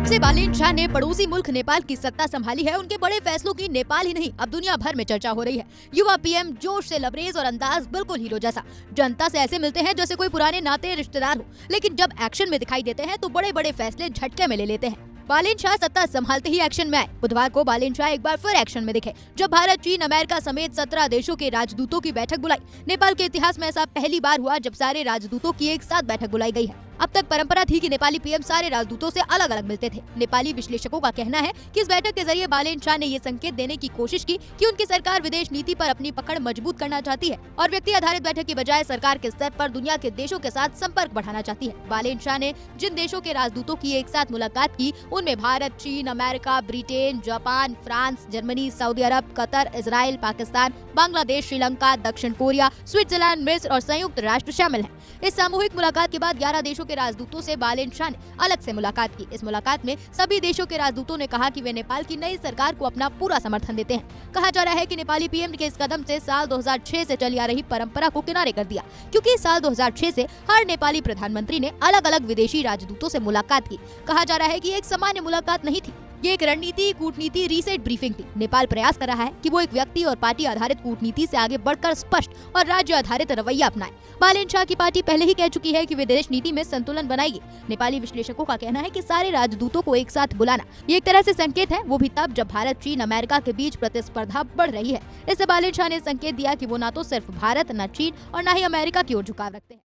से बालेन शाह ने पड़ोसी मुल्क नेपाल की सत्ता संभाली है, उनके बड़े फैसलों की नेपाल ही नहीं अब दुनिया भर में चर्चा हो रही है। युवा पीएम जोश से लबरेज और अंदाज बिल्कुल हीरो जैसा, जनता से ऐसे मिलते हैं जैसे कोई पुराने नाते रिश्तेदार हो, लेकिन जब एक्शन में दिखाई देते हैं तो बड़े बड़े फैसले झटके में ले लेते हैं। बालेन शाह सत्ता संभालते ही एक्शन में आए। बुधवार को बालेन शाह एक बार फिर एक्शन में दिखे, जब भारत, चीन, अमेरिका समेत 17 देशों के राजदूतों की बैठक बुलाई। नेपाल के इतिहास में ऐसा पहली बार हुआ जब सारे राजदूतों की एक साथ बैठक बुलाई गई है। अब तक परंपरा थी कि नेपाली पीएम सारे राजदूतों से अलग अलग मिलते थे। नेपाली विश्लेषकों का कहना है कि इस बैठक के जरिए बालेन शाह ने ये संकेत देने की कोशिश की कि उनकी सरकार विदेश नीति पर अपनी पकड़ मजबूत करना चाहती है और व्यक्ति आधारित बैठक की बजाय सरकार के स्तर पर दुनिया के देशों के साथ संपर्क बढ़ाना चाहती है। बालेन शाह ने जिन देशों के राजदूतों की एक साथ मुलाकात की, उनमें भारत, चीन, America, Britain, Japan, France, Germany, Saudi Arab, Qatar, Israel, Pakistan, Bangladesh, Sri Lanka, दक्षिण कोरिया, स्विट्जरलैंड, मिस्र और संयुक्त राष्ट्र शामिल हैं। इस सामूहिक मुलाकात के बाद 11 देशों के राजदूतों से बालेन शाह ने अलग से मुलाकात की। इस मुलाकात में सभी देशों के राजदूतों ने कहा कि वे नेपाल की नई सरकार को अपना पूरा समर्थन देते हैं। कहा जा रहा है कि नेपाली पीएम के इस कदम से साल 2006 से चली आ रही परंपरा को किनारे कर दिया, क्योंकि साल 2006 से हर नेपाली प्रधानमंत्री ने अलग अलग विदेशी राजदूतों से मुलाकात की। कहा जा रहा है कि एक सामान्य मुलाकात नहीं थी, ये एक रणनीति, कूटनीति, रीसेट ब्रीफिंग थी। नेपाल प्रयास कर रहा है कि वो एक व्यक्ति और पार्टी आधारित कूटनीति से आगे बढ़कर स्पष्ट और राज्य आधारित रवैया अपनाए। बालेन शाह की पार्टी पहले ही कह चुकी है कि विदेश नीति में संतुलन बनाएगी। नेपाली विश्लेषकों का कहना है कि सारे राजदूतों को एक साथ बुलाना ये एक तरह से संकेत है, वो भी तब जब भारत, चीन, अमेरिका के बीच प्रतिस्पर्धा बढ़ रही है। इससे बालेन शाह ने संकेत दिया कि वो न तो सिर्फ भारत, न चीन और न ही अमेरिका की ओर झुकाव रखते हैं।